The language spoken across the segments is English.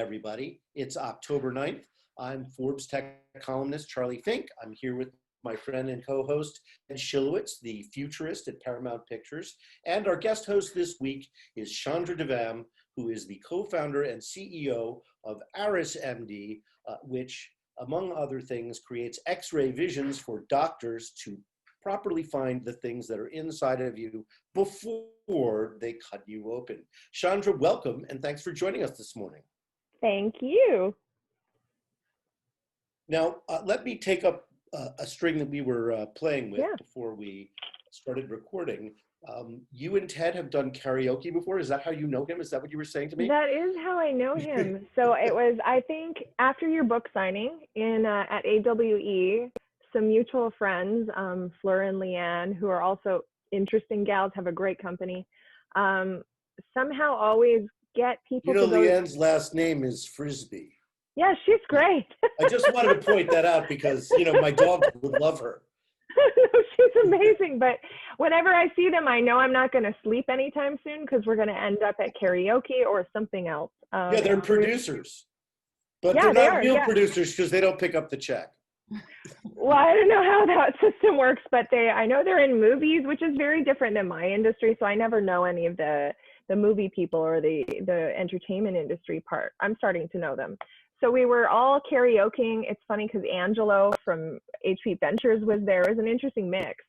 everybody. It's October 9th. I'm Forbes Tech columnist Charlie Fink. I'm here with my friend and co-host Schilowitz, the Futurist at Paramount Pictures. And our guest host this week is Chandra Devam, who is the co-founder and CEO of ARIS MD, which, among other things, creates X-ray visions for doctors to properly find the things that are inside of you before they cut you open. Chandra, welcome, and thanks for joining us this morning. Thank you. Now, let me take up a string that we were playing with before we started recording. You and Ted have done karaoke before. Is that how you know him? Is that what you were saying to me? That is how I know him. So it was, I think, after your book signing in at AWE, some mutual friends, Fleur and Leanne, who are also interesting gals, have a great company, somehow always get people to go. Leanne's last name is Frisbee. Yeah, she's great. I just wanted to point that out because, my dog would love her. No, she's amazing. But whenever I see them, I know I'm not going to sleep anytime soon because we're going to end up at karaoke or something else. Yeah, they're producers. But they're not real producers because they don't pick up the check. Well, I don't know how that system works, but I know they're in movies, which is very different than my industry. So I never know any of the movie people or the entertainment industry part. I'm starting to know them. So we were all karaokeing. It's funny because Angelo from HP Ventures was there. It was an interesting mix.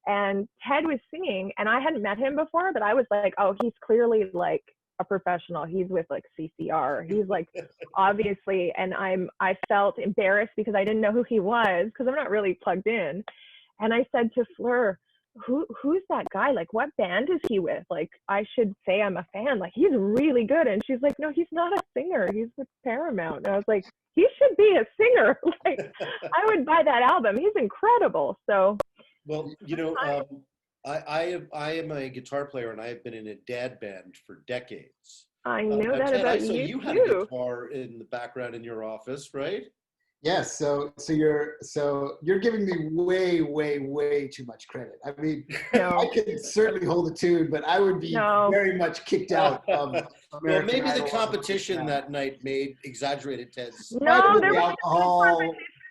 And Ted was singing, and I hadn't met him before, but I was like, oh, he's clearly like a professional. He's with like CCR. He's like, obviously, and I felt embarrassed because I didn't know who he was because I'm not really plugged in. And I said to Fleur, who's that guy? Like, what band is he with? Like, I should say I'm a fan. Like, he's really good. And she's like, no, he's not a singer. He's with Paramount. And I was like, he should be a singer. Like, I would buy that album. He's incredible. So, well, I am a guitar player, and I have been in a dad band for decades. I know that Ted, about you. You had a guitar in the background in your office, right? Yes. So you're giving me way too much credit. I mean, I could certainly hold a tune, but I would be very much kicked out of American Well, maybe Idol. the competition that night exaggerated Ted's. No, there was alcohol.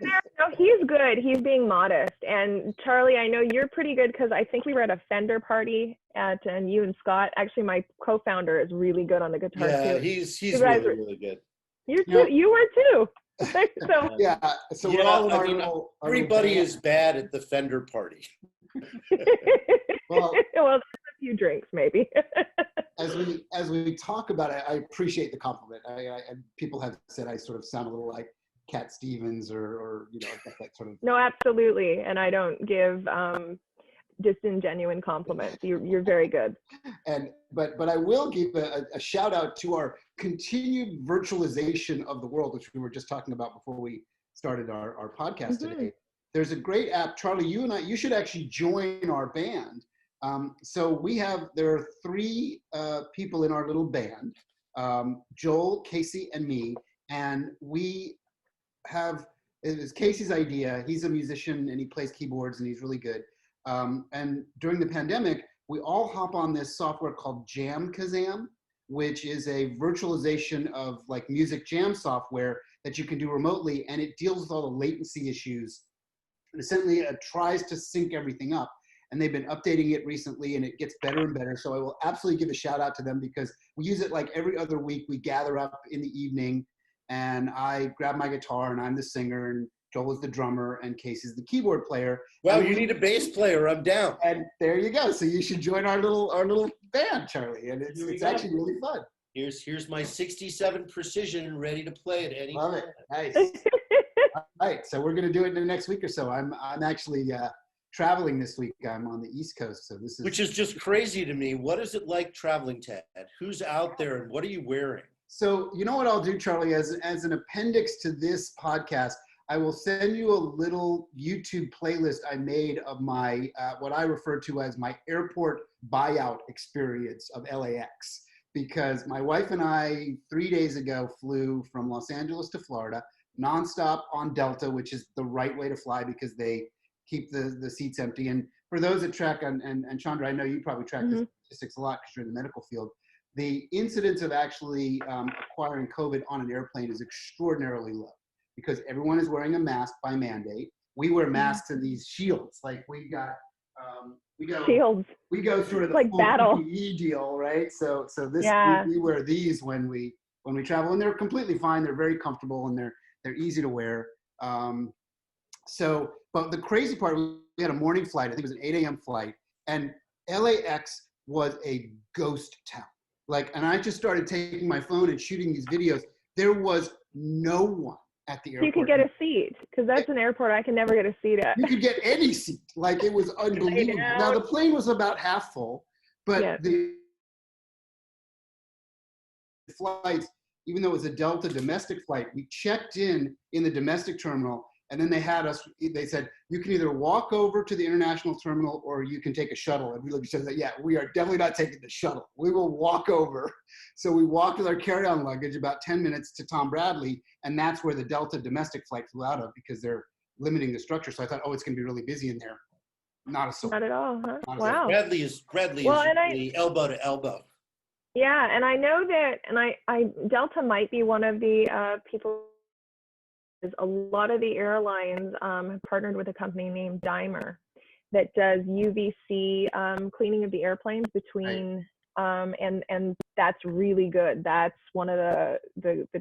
No, he's good. He's being modest. And Charlie, I know you're pretty good because I think we were at a Fender party and you and Scott. Actually, my co-founder is really good on the guitar too. Yeah, he's really good. You were too. So we're all everybody is bad at the Fender party. well, a few drinks maybe. as we talk about it, I appreciate the compliment. And people have said I sort of sound a little like Cat Stevens or that sort of. No, absolutely, and I don't give disingenuine compliments. You're very good. But I will give a shout out to our continued virtualization of the world, which we were just talking about before we started our podcast today. There's a great app, Charlie. You should actually join our band. So there are three people in our little band: Joel, Casey, and me, and it was Casey's idea. He's a musician and he plays keyboards and he's really good. And during the pandemic, we all hop on this software called Kazam, which is a virtualization of like music jam software that you can do remotely, and it deals with all the latency issues. And essentially, it tries to sync everything up. And they've been updating it recently, and it gets better and better. So I will absolutely give a shout out to them because we use it like every other week. We gather up in the evening, and I grab my guitar, and I'm the singer, and Joel is the drummer, and Casey's the keyboard player. Well, you need a bass player. I'm down. And there you go. So you should join our little band, Charlie. And it's actually really fun. Here's my 67 Precision ready to play at any time. Love it. Nice. All right. So we're gonna do it in the next week or so. I'm actually traveling this week. I'm on the East Coast, so this is which is just crazy to me. What is it like traveling, Ted? Who's out there, and what are you wearing? So you know what I'll do, Charlie, as an appendix to this podcast, I will send you a little YouTube playlist I made of my, what I refer to as my airport buyout experience of LAX. Because my wife and I, 3 days ago, flew from Los Angeles to Florida, nonstop on Delta, which is the right way to fly because they keep the seats empty. And for those that track, and Chandra, I know you probably track the statistics a lot because you're in the medical field. the incidence of actually acquiring COVID on an airplane is extraordinarily low because everyone is wearing a mask by mandate. We wear masks in these shields. Like we go Shields. We go through the like full battle. PPE deal, right? So this Yeah. we wear these when we travel, and they're completely fine. They're very comfortable and they're easy to wear. But the crazy part, we had a morning flight. I think it was an 8 a.m. flight, and LAX was a ghost town. Like, and I just started taking my phone and shooting these videos. There was no one at the airport. You could get a seat, because that's an airport I can never get a seat at. You could get any seat. Like, it was unbelievable. Now, the plane was about half full, but the flights, even though it was a Delta domestic flight, we checked in the domestic terminal, and then they said, you can either walk over to the international terminal or you can take a shuttle. And we looked at each other, yeah, we are definitely not taking the shuttle. We will walk over. So we walked with our carry-on luggage about 10 minutes to Tom Bradley, and that's where the Delta domestic flight flew out of because they're limiting the structure. So I thought, oh, it's going to be really busy in there. Not a soul. Not at all, huh? Wow. Bradley is really elbow to elbow. Yeah, and I know that, and I Delta might be one of the people. A lot of the airlines have partnered with a company named Dimer that does UVC cleaning of the airplanes between, and that's really good. That's one of the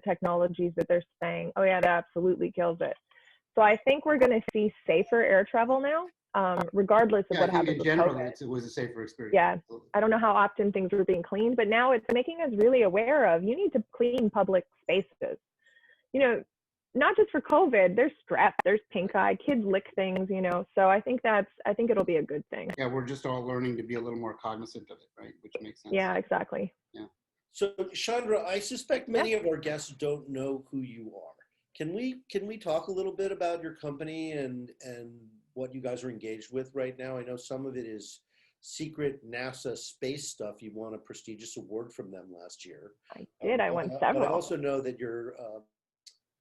technologies that they're saying, oh yeah, that absolutely kills it. So I think we're going to see safer air travel now, regardless of what happens with COVID. It was a safer experience. Yeah, I don't know how often things are being cleaned, but now it's making us really aware of, you need to clean public spaces. You know, not just for COVID, there's strep, there's pink eye, kids lick things, you know. So I think it'll be a good thing. Yeah, we're just all learning to be a little more cognizant of it, right? Which makes sense. Yeah, exactly. Yeah. So Chandra, I suspect many of our guests don't know who you are. Can we talk a little bit about your company and what you guys are engaged with right now? I know some of it is secret NASA space stuff. You won a prestigious award from them last year. I did. I won several. But I also know that your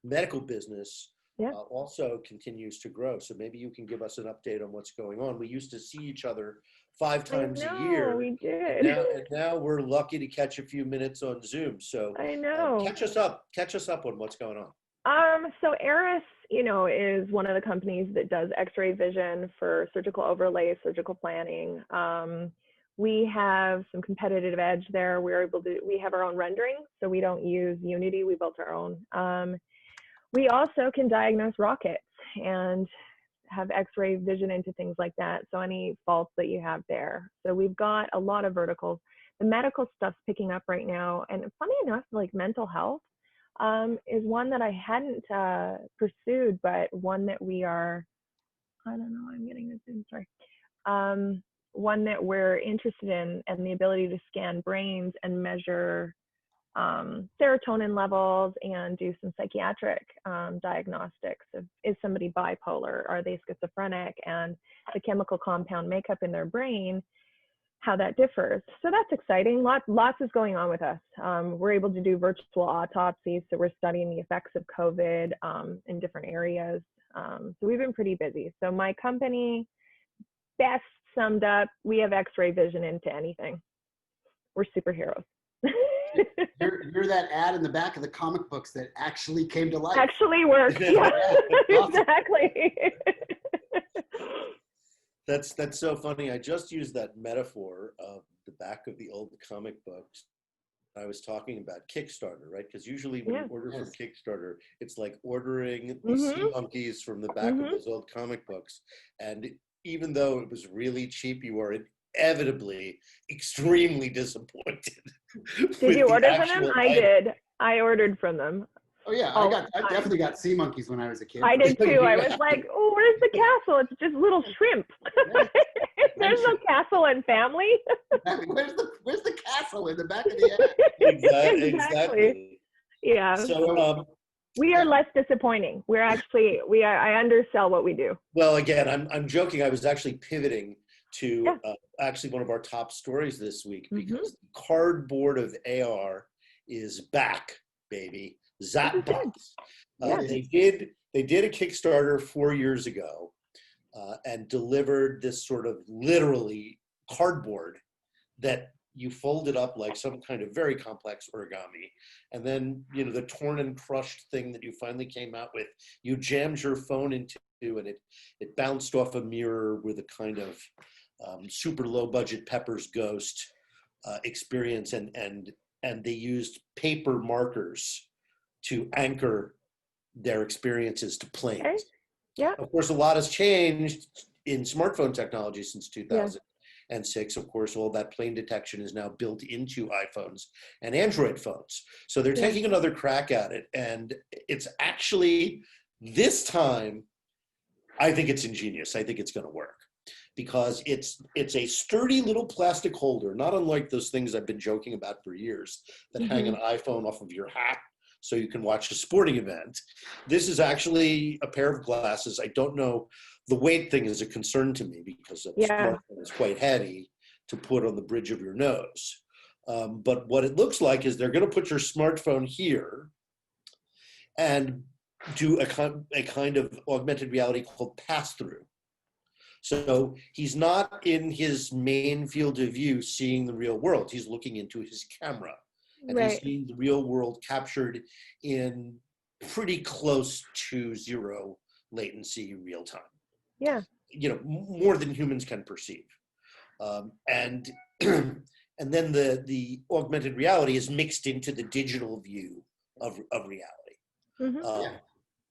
medical business also continues to grow. So maybe you can give us an update on what's going on. We used to see each other 5 times a year. We did. And now we're lucky to catch a few minutes on Zoom. So I know. Catch us up on what's going on. So ARIS, you know, is one of the companies that does X-ray vision for surgical overlay, surgical planning. We have some competitive edge there. We have our own rendering, so we don't use Unity. We built our own. We also can diagnose rockets and have X-ray vision into things like that. So any faults that you have there. So we've got a lot of verticals. The medical stuff's picking up right now. And funny enough, like mental health is one that I hadn't pursued, but one that we are, I don't know, I'm getting this in, sorry. One that we're interested in, and the ability to scan brains and measure serotonin levels and do some psychiatric diagnostics of, is somebody bipolar, are they schizophrenic, and the chemical compound makeup in their brain, how that differs. So that's exciting. Lots is going on with us. We're able to do virtual autopsies, so we're studying the effects of COVID in different areas. So we've been pretty busy. So my company, best summed up, we have X-ray vision into anything. We're superheroes. You're that ad in the back of the comic books that actually came to life. Actually works. Yeah, exactly. That's so funny. I just used that metaphor of the back of the old comic books. I was talking about Kickstarter, right? Because usually when you order from Kickstarter, it's like ordering the sea monkeys from the back of those old comic books. And even though it was really cheap, you are inevitably extremely disappointed. Did you order from them? I did. I ordered from them. Oh yeah, I definitely got sea monkeys when I was a kid. I did too. I was like, oh, where's the castle? It's just little shrimp. There's no castle and family. Where's the castle in the back of the ad? Exactly. Yeah. So we are less disappointing. I undersell what we do. Well, again, I'm joking. I was actually pivoting to actually one of our top stories this week, because the cardboard of AR is back, baby. Zapbox. They did a Kickstarter 4 years ago and delivered this sort of literally cardboard that you fold it up like some kind of very complex origami. And then, you know, the torn and crushed thing that you finally came out with, you jammed your phone into, and it bounced off a mirror with a kind of super low budget Pepper's Ghost experience. And they used paper markers to anchor their experiences to planes. Okay. Yeah. Of course, a lot has changed in smartphone technology since 2006. Of course, all that plane detection is now built into iPhones and Android phones. So they're taking another crack at it. And it's actually, this time, I think it's ingenious. I think it's going to work because it's a sturdy little plastic holder, not unlike those things I've been joking about for years that hang an iPhone off of your hat so you can watch a sporting event. This is actually a pair of glasses. I don't know, the weight thing is a concern to me because a smartphone is quite heavy to put on the bridge of your nose. But what it looks like is they're going to put your smartphone here and do a kind of augmented reality called pass-through. So he's not in his main field of view seeing the real world. He's looking into his camera. And he's seeing the real world captured in pretty close to zero latency real time. Yeah. You know, more than humans can perceive. And then the augmented reality is mixed into the digital view of reality.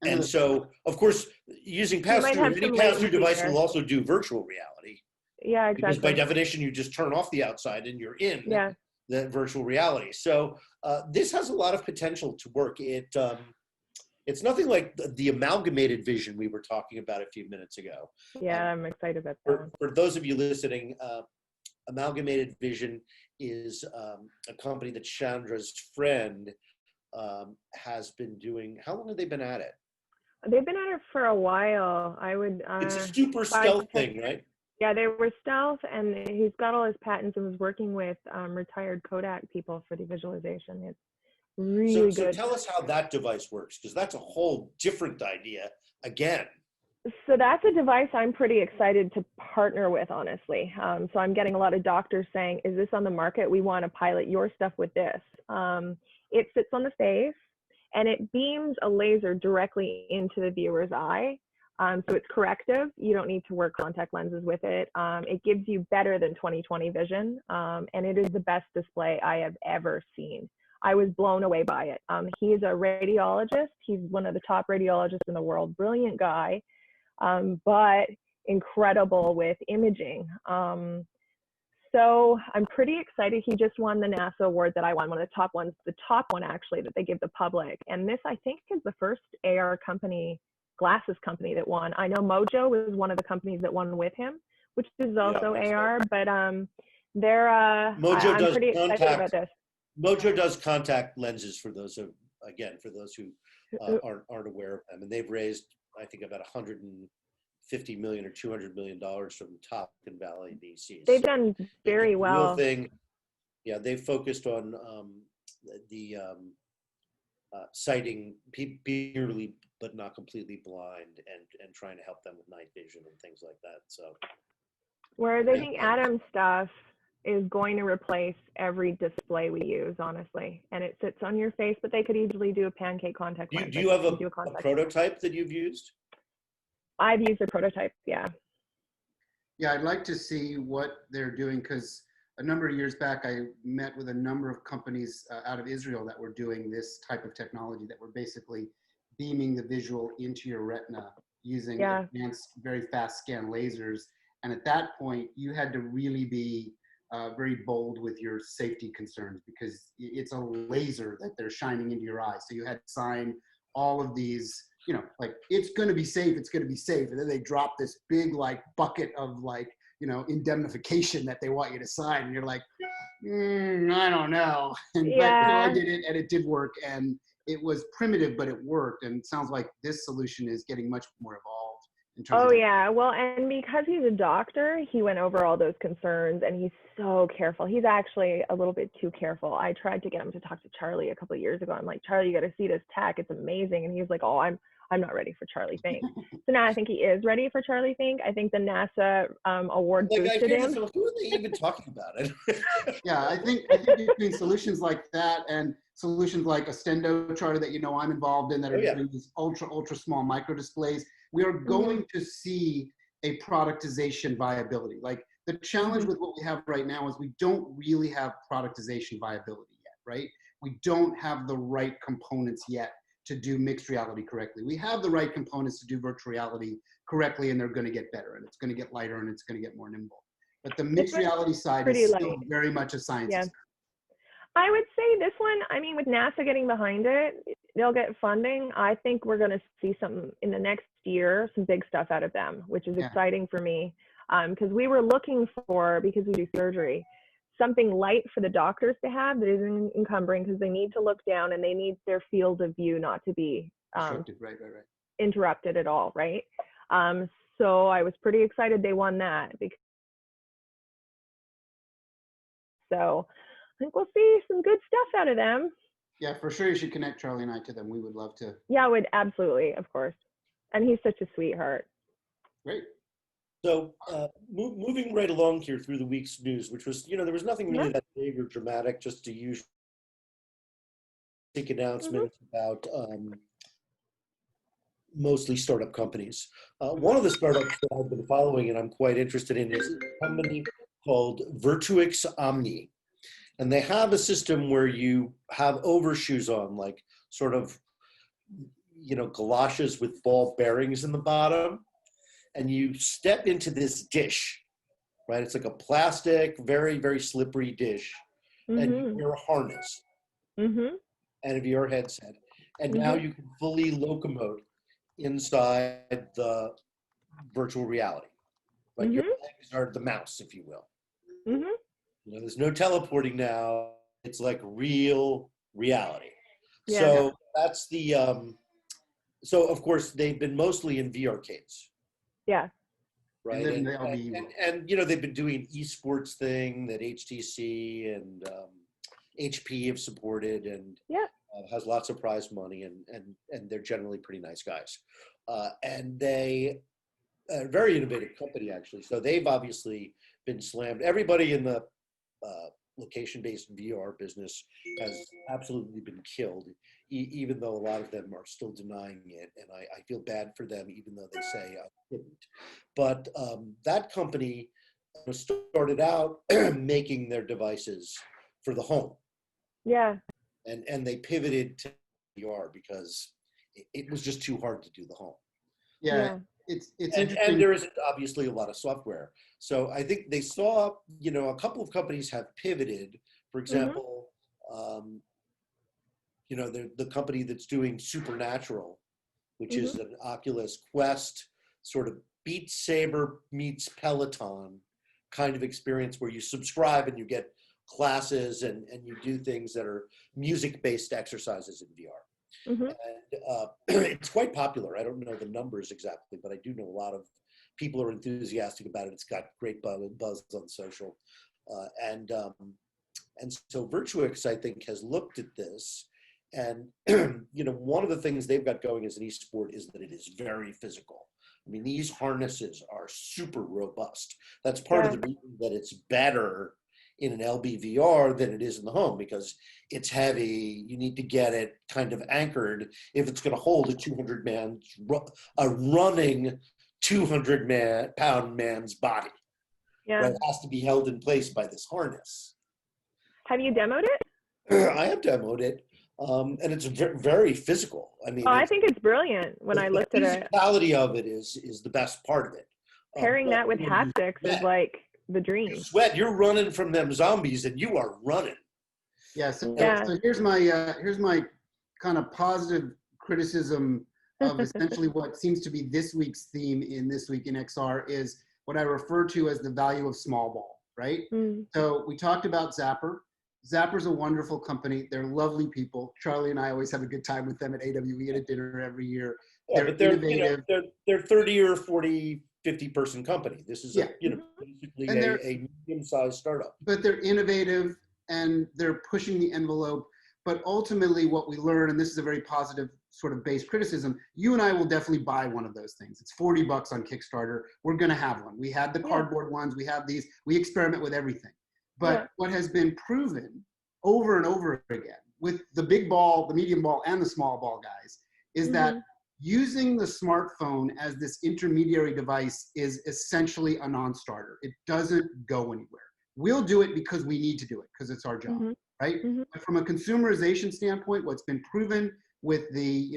And so, of course, using pass-through, any pass-through device will also do virtual reality. Yeah, exactly. Because by definition, you just turn off the outside and you're in the virtual reality. So this has a lot of potential to work. It's nothing like the amalgamated vision we were talking about a few minutes ago. Yeah, I'm excited about that. For those of you listening, Amalgamated Vision is a company that Chandra's friend has been doing. How long have they been at it? They've been at it for a while. It's a super stealth thing, right? Yeah, they were stealth, and he's got all his patents and was working with retired Kodak people for the visualization. It's really good. So tell us how that device works, because that's a whole different idea again. So that's a device I'm pretty excited to partner with, honestly. So I'm getting a lot of doctors saying, is this on the market? We want to pilot your stuff with this. It sits on the face, and it beams a laser directly into the viewer's eye. So it's corrective. You don't need to wear contact lenses with it. It gives you better than 20/20 vision, and it is the best display I have ever seen. I was blown away by it. He's a radiologist. He's one of the top radiologists in the world. Brilliant guy, but incredible with imaging. So I'm pretty excited. He just won the NASA award that I won, one of the top ones, the top one actually that they give the public. And this, I think, is the first AR company, glasses company that won. I know Mojo was one of the companies that won with him, which is also AR, but they're I'm pretty excited about this. Mojo does contact lenses for those who, again, for those who aren't aware of them, and they've raised, I think, about $150 million or $200 million from top in Valley VCs. They've done very well. Real thing, yeah, they've focused on sighting purely but not completely blind, and trying to help them with night vision and things like that. So, whereas I think Adam's stuff is going to replace every display we use, honestly, and it sits on your face, but they could easily do a pancake contact lens. Do you have a prototype that you've used? I've used a prototype, yeah. Yeah, I'd like to see what they're doing, because a number of years back, I met with a number of companies out of Israel that were doing this type of technology, that were basically beaming the visual into your retina using advanced, very fast scan lasers. And at that point, you had to really be very bold with your safety concerns, because it's a laser that they're shining into your eyes. So you had to sign all of these, you know, like, it's going to be safe, it's going to be safe. And then they drop this big, like, bucket of, like, you know, indemnification that they want you to sign. And you're like, I don't know. And, but you know, I did it, and it did work. And it was primitive, but it worked. And it sounds like this solution is getting much more evolved. In terms of yeah. Well, and because he's a doctor, he went over all those concerns, and he's so careful. He's actually a little bit too careful. I tried to get him to talk to Charlie a couple of years ago. I'm like, Charlie, you got to see this tech. It's amazing. And he was like, oh, I'm not ready for Charlie Fink. So now I think he is ready for Charlie Fink. I think the NASA award Like, I boosted hear him. this, who are they even talking about? Yeah, I think between solutions like that and solutions like a Stendo charter that I'm involved in that are doing these ultra small micro displays, we are going to see a productization viability. Like the challenge with what we have right now is we don't really have productization viability yet, right? We don't have the right components yet to do mixed reality correctly. We have the right components to do virtual reality correctly, and they're going to get better, and it's going to get lighter, and it's going to get more nimble. But the mixed reality side is still very much a science experiment. I would say this one, I mean, with NASA getting behind it, they'll get funding. I think we're going to see something in the next year, some big stuff out of them, which is exciting for me. Because we were looking for, because we do surgery, something light for the doctors to have that isn't encumbering, because they need to look down and they need their field of view not to be interrupted at all, right? So I was pretty excited they won that. So I think we'll see some good stuff out of them. Yeah, for sure. You should connect Charlie and I to them. We would love to. Yeah, I would, absolutely, of course. And he's such a sweetheart. Great. So moving right along here through the week's news, which was, there was nothing really that big or dramatic, just a usual announcement about mostly startup companies. One of the startups that I've been following and I'm quite interested in is a company called Virtux Omni. And they have a system where you have overshoes on, like sort of, galoshes with ball bearings in the bottom. And you step into this dish, right? It's like a plastic, very, very slippery dish. And you wear a harness and a VR headset. And now you can fully locomote inside the virtual reality. Like your legs are the mouse, if you will. There's no teleporting now. It's like real reality. Yeah. So that's the, so of course they've been mostly in VR arcades. Yeah. Right. And they've been doing esports thing that HTC and HP have supported and has lots of prize money and they're generally pretty nice guys. And they are a very innovative company, actually. So they've obviously been slammed. Everybody in the location-based VR business has absolutely been killed, even though a lot of them are still denying it. And I feel bad for them, even though they say I didn't. But that company started out making their devices for the home. Yeah. And they pivoted to VR because it was just too hard to do the home. Yeah. It's interesting. And there isn't obviously a lot of software. So I think they saw, a couple of companies have pivoted. For example, the company that's doing Supernatural, which is an Oculus Quest sort of Beat Saber meets Peloton kind of experience where you subscribe and you get classes and you do things that are music-based exercises in VR. And it's quite popular. I don't know the numbers exactly, but I do know a lot of people are enthusiastic about it. It's got great buzz on social. And so Virtux, I think, has looked at this. And, one of the things they've got going as an esport is that it is very physical. I mean, these harnesses are super robust. That's part of the reason that it's better in an LBVR than it is in the home, because it's heavy. You need to get it kind of anchored if it's going to hold a running 200-pound man's body. Yeah. Right? It has to be held in place by this harness. Have you demoed it? I have demoed it. And it's very physical. I mean, I think it's brilliant when I looked at it. The physicality of it is the best part of it. Pairing that with haptics is like the dream. You sweat, you're running from them zombies and you are running. Yeah, so here's my kind of positive criticism of essentially what seems to be this week's theme in This Week in XR is what I refer to as the value of small ball, right? So we talked about Zapper. Zapper's a wonderful company. They're lovely people. Charlie and I always have a good time with them at AWE at a dinner every year. Yeah, they're innovative. They're 30 or 40, 50-person company. This is basically a medium-sized startup. But they're innovative and they're pushing the envelope. But ultimately what we learn, and this is a very positive sort of base criticism, you and I will definitely buy one of those things. It's $40 on Kickstarter. We're going to have one. We had the cardboard ones. We have these. We experiment with everything. But what has been proven over and over again with the big ball, the medium ball, and the small ball guys is that using the smartphone as this intermediary device is essentially a non-starter. It doesn't go anywhere. We'll do it because we need to do it, because it's our job, right? But from a consumerization standpoint, what's been proven with the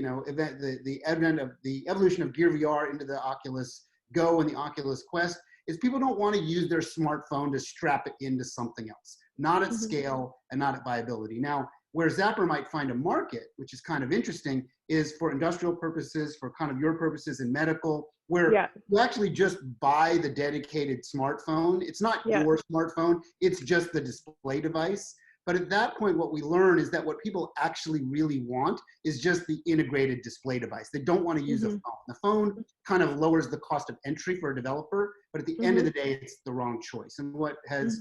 the evolution of Gear VR into the Oculus Go and the Oculus Quest is people don't want to use their smartphone to strap it into something else, not at scale and not at viability. Now, where Zapper might find a market, which is kind of interesting, is for industrial purposes, for kind of your purposes in medical, where you actually just buy the dedicated smartphone. It's not your smartphone, it's just the display device. But at that point, what we learn is that what people actually really want is just the integrated display device. They don't want to use a phone. The phone kind of lowers the cost of entry for a developer, but at the end of the day, it's the wrong choice. And what has,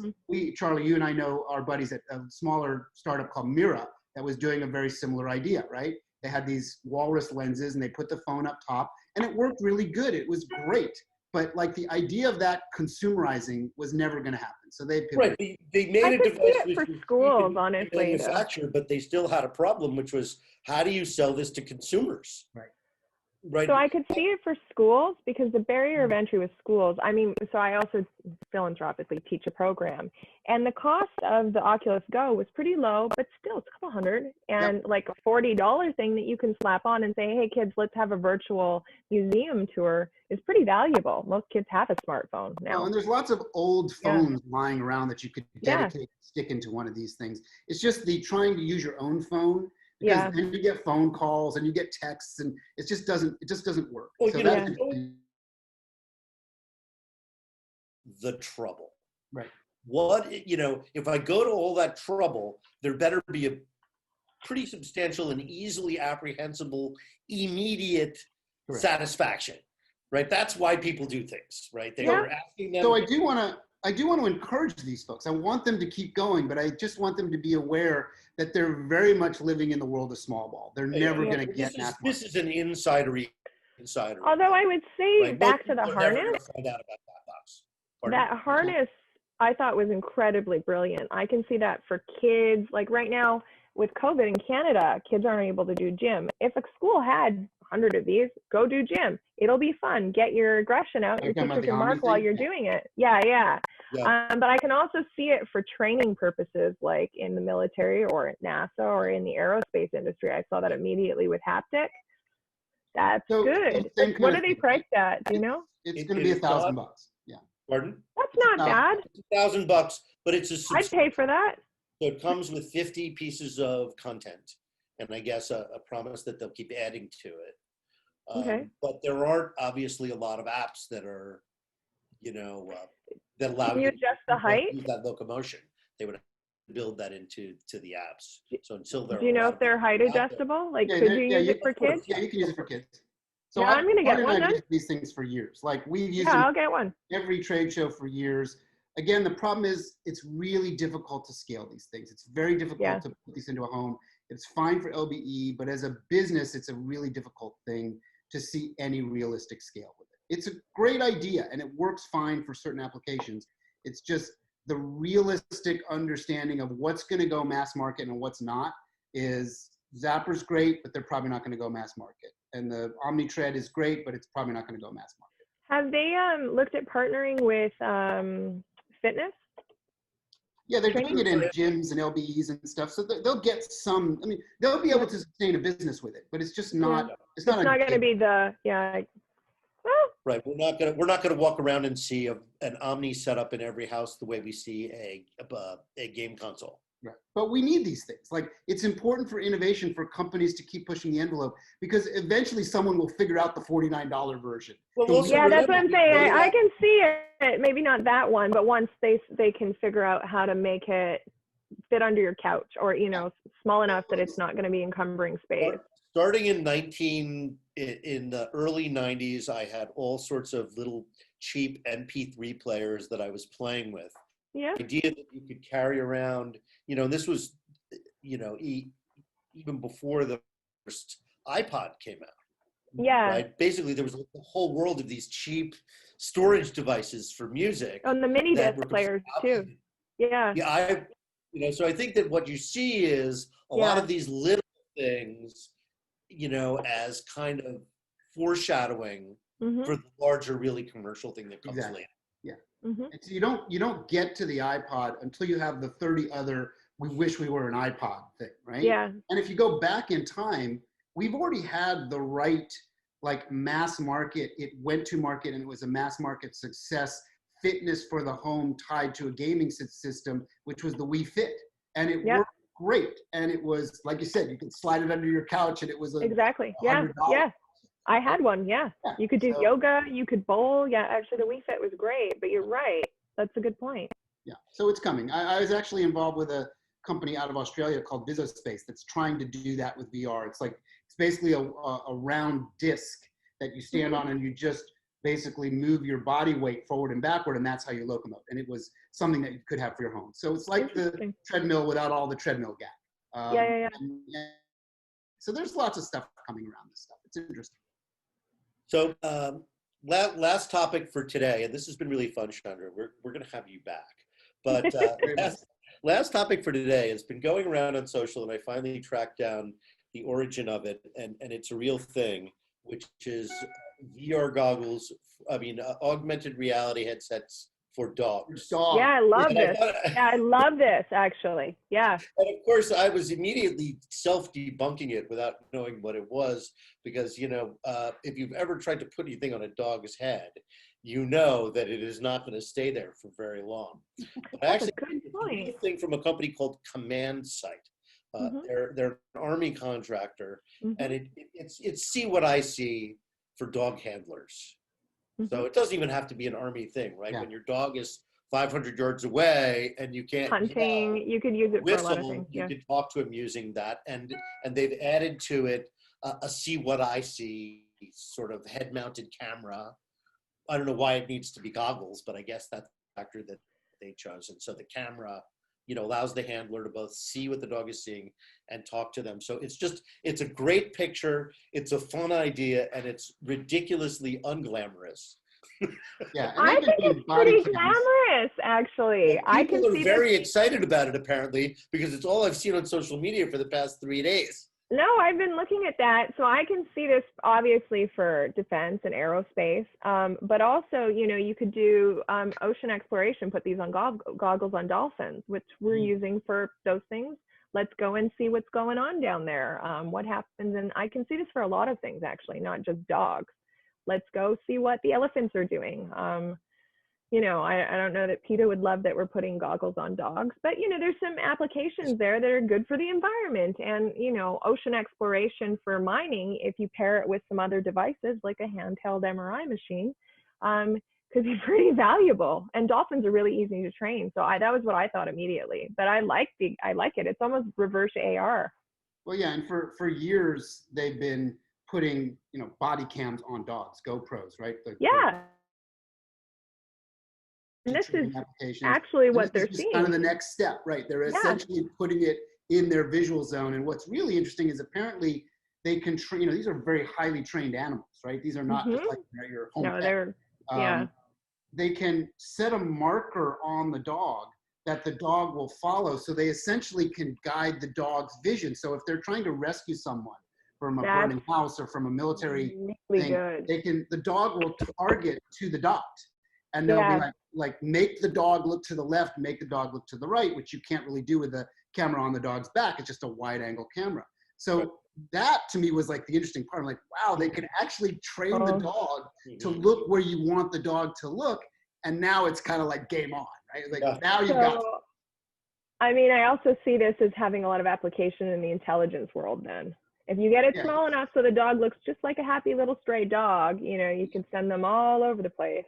Charlie, you and I know our buddies at a smaller startup called Mira that was doing a very similar idea, right? They had these walrus lenses and they put the phone up top and it worked really good. It was great. But like the idea of that consumerizing was never going to happen. So they pivoted. Right. They made a device which for schools, honestly, manufactured, but they still had a problem, which was how do you sell this to consumers? Right. So I could see it for schools because the barrier of entry with schools, I mean, so I also philanthropically teach a program and the cost of the Oculus Go was pretty low, but still it's a couple hundred and like a $40 thing that you can slap on and say, hey kids, let's have a virtual museum tour is pretty valuable. Most kids have a smartphone now. Oh, and there's lots of old phones lying around that you could dedicate, stick into one of these things. It's just the trying to use your own phone. Because then you get phone calls and you get texts and it just doesn't work. Well, so that's the trouble. Right. What, if I go to all that trouble, there better be a pretty substantial and easily apprehensible, immediate satisfaction, right? That's why people do things, right? They are asking them. So I do want to encourage these folks. I want them to keep going, but I just want them to be aware that they're very much living in the world of small ball. They're never going to get that. This is an insider. Although I would say back to the harness, find out about that box. That harness I thought was incredibly brilliant. I can see that for kids, like right now with COVID in Canada, kids aren't able to do gym. If a school had 100 of these, go do gym. It'll be fun. Get your aggression out. Your teacher can mark while you're doing it. But I can also see it for training purposes, like in the military or at NASA or in the aerospace industry. I saw that immediately with haptic. That's good. Like, what are they priced at? Do you know? It's going to be $1,000. Yeah. Pardon? That's not bad. It's $1,000, but it's a. I'd pay for that. So it comes with 50 pieces of content, and I guess a promise that they'll keep adding to it. But there aren't obviously a lot of apps that are, that allow you to adjust the height. Use that locomotion. They would build that into the apps. So until they're. Do you know if they're height adjustable? Like, could you use it for kids? Yeah, you can use it for kids. So I'm going to get one then. These things for years. Like we've used I'll get one. Every trade show for years. Again, the problem is it's really difficult to scale these things. It's very difficult to put these into a home. It's fine for LBE, but as a business, it's a really difficult thing to see any realistic scale with it. It's a great idea and it works fine for certain applications. It's just the realistic understanding of what's going to go mass market and what's not is Zapper's great, but they're probably not going to go mass market. And the Omni Tread is great, but it's probably not going to go mass market. Have they looked at partnering with fitness? Yeah, they're doing it in gyms and LBEs and stuff. So they'll get some, they'll be able to sustain a business with it, but it's just not, it's not going to be the, Right. We're not gonna walk around and see an Omni setup in every house the way we see a game console. Right. But we need these things. Like it's important for innovation for companies to keep pushing the envelope because eventually someone will figure out the $49 version. Well, that's what I'm saying. I can see it. Maybe not that one, but once they can figure out how to make it fit under your couch or, small enough that it's not going to be encumbering space. Starting in the early 90s, I had all sorts of little cheap MP3 players that I was playing with. Yeah. The idea that you could carry around, and this was, even before the first iPod came out. Yeah. Right. Basically, there was a whole world of these cheap storage devices for music. Oh, and the mini that disc were players too. Yeah. Yeah, so I think that what you see is a lot of these little things, as kind of foreshadowing for the larger, really commercial thing that comes later. Yeah. And so you don't get to the iPod until you have the 30 other "we wish we were an iPod" thing, right? Yeah. And if you go back in time, we've already had the right like mass market. It went to market and it was a mass market success. Fitness for the home tied to a gaming system, which was the Wii Fit, and it worked great. And it was, like you said, you could slide it under your couch, and it was exactly. $100. Yeah. I had one. Yeah. You could do yoga. You could bowl. Yeah. Actually, the Wii Fit was great. But you're right. That's a good point. Yeah. So it's coming. I was actually involved with a company out of Australia called VisoSpace that's trying to do that with VR. It's basically a round disc that you stand on, and you just basically move your body weight forward and backward, and that's how you locomote. And it was something that you could have for your home. So it's like the treadmill without all the treadmill gap. So there's lots of stuff coming around this stuff. It's interesting. So last topic for today, and this has been really fun, Chandra. We're going to have you back. But last topic for today has been going around on social, and I finally tracked down the origin of it, and it's a real thing, which is VR goggles, augmented reality headsets for dogs. Yeah, I love this. I love this, actually. Yeah. And of course, I was immediately self-debunking it without knowing what it was, because, if you've ever tried to put anything on a dog's head, you know that it is not going to stay there for very long. But actually, it's a thing from a company called Command Sight. They're an Army contractor, and it's see what I see for dog handlers. So it doesn't even have to be an Army thing, right? When your dog is 500 yards away and you can't hunting, you could use it whistle, for a lot of things. You could talk to him using that, and they've added to it a see what I see sort of head-mounted camera. I don't know why it needs to be goggles, but I guess that's the factor that they chose. And so the camera, allows the handler to both see what the dog is seeing and talk to them. So it's a great picture. It's a fun idea, and it's ridiculously unglamorous. Yeah, I think it's pretty glamorous, actually. People are very excited about it, apparently, because it's all I've seen on social media for the past 3 days. No, I've been looking at that. So I can see this obviously for defense and aerospace, but also, you could do ocean exploration, put these on goggles on dolphins, which we're using for those things. Let's go and see what's going on down there, what happens. And I can see this for a lot of things, actually, not just dogs. Let's go see what the elephants are doing. I don't know that PETA would love that we're putting goggles on dogs, but there's some applications there that are good for the environment, and ocean exploration for mining, if you pair it with some other devices like a handheld MRI machine, could be pretty valuable. And dolphins are really easy to train, so that was what I thought immediately. But I like it. It's almost reverse AR. Well, yeah, and for years they've been putting body cams on dogs, GoPros, right? And this is actually what they're seeing. Kind of the next step, right? They're essentially putting it in their visual zone. And what's really interesting is apparently they can train, these are very highly trained animals, right? These are not just like your home pet. They're, They can set a marker on the dog that the dog will follow. So they essentially can guide the dog's vision. So if they're trying to rescue someone from a burning house or from a military thing, the dog will target to the dot. And they'll be like, make the dog look to the left, make the dog look to the right, which you can't really do with the camera on the dog's back. It's just a wide angle camera. So that to me was like the interesting part. I'm like, wow, they can actually train the dog to look where you want the dog to look. And now it's kind of like game on, right? Like now you've got. I also see this as having a lot of application in the intelligence world then. If you get it small enough so the dog looks just like a happy little stray dog, you can send them all over the place.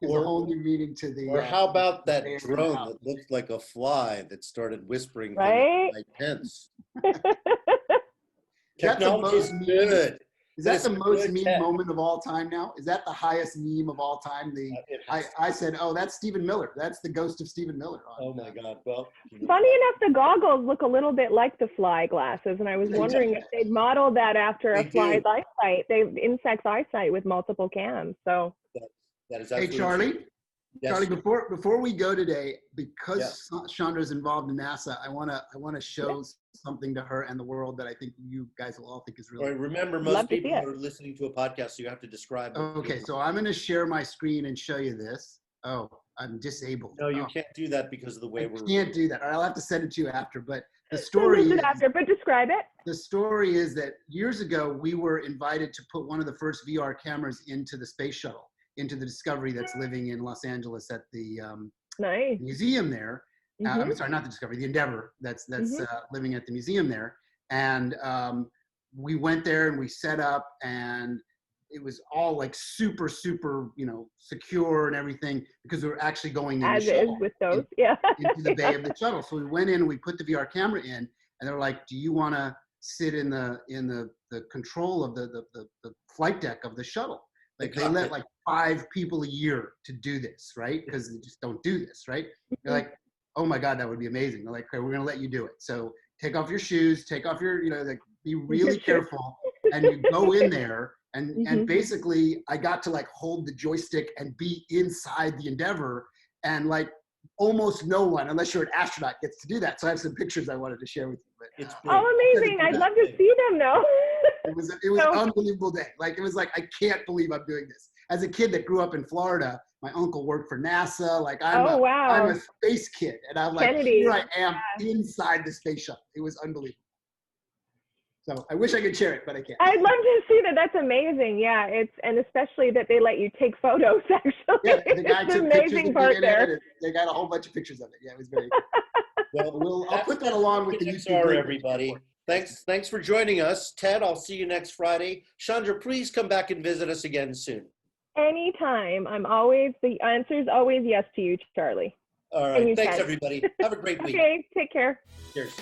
Or a whole new meaning to the. Or how about that drone that looked like a fly that started whispering from my tents? Technology's good. Is that the most meme Ted. moment of all time now? Is that the highest meme of all time? I said, oh, that's Stephen Miller. That's the ghost of Stephen Miller. Oh my God. Well, Funny enough, the goggles look a little bit like the fly glasses, and I was wondering if they'd modeled that after a fly's eyesight. Insect's eyesight with multiple cams. So that is hey, Charlie. true. Yes. Charlie, before we go today, because Chandra's involved in NASA, I wanna show something to her and the world that I think you guys will all think is really cool. Remember, most people are listening to a podcast, so you have to describe. Okay, so I'm gonna share my screen and show you this. Oh, I'm disabled. No, you can't do that because of the way we're. Can't do that. All right, I'll have to send it to you after. But the story is, but describe it. The story is that years ago we were invited to put one of the first VR cameras into the space shuttle, into the Discovery that's living in Los Angeles at the museum there. I'm sorry, not the Discovery, the Endeavor that's living at the museum there. And we went there and we set up, and it was all like super, secure and everything, because we were actually going in into the bay of the shuttle. So we went in and we put the VR camera in, and they're like, do you want to sit in the control of the flight deck of the shuttle? Like they let like 5 people a year to do this, right? Because they just don't do this, right? They're like, oh my God, that would be amazing. They're like, okay, we're gonna let you do it. So take off your shoes, take off your, like be really careful, and you go in there, and basically I got to like hold the joystick and be inside the Endeavor, and like almost no one, unless you're an astronaut, gets to do that. So I have some pictures I wanted to share with you. But, amazing! I'd love to see them though. It was an unbelievable day. Like, it was like, I can't believe I'm doing this. As a kid that grew up in Florida, my uncle worked for NASA. Like I'm a space kid, and I'm like, here I am inside the space shuttle. It was unbelievable. So I wish I could share it, but I can't. I'd love to see that. That's amazing. Yeah, and especially that they let you take photos. Actually, yeah, the guy took amazing pictures part there. They got a whole bunch of pictures of it. Yeah, it was very. Well, I'll put that along with the YouTube. Everybody. Thanks for joining us. Ted, I'll see you next Friday. Chandra, please come back and visit us again soon. Anytime. The answer is always yes to you, Charlie. All right. Thanks, everybody. Have a great week. Okay, take care. Cheers.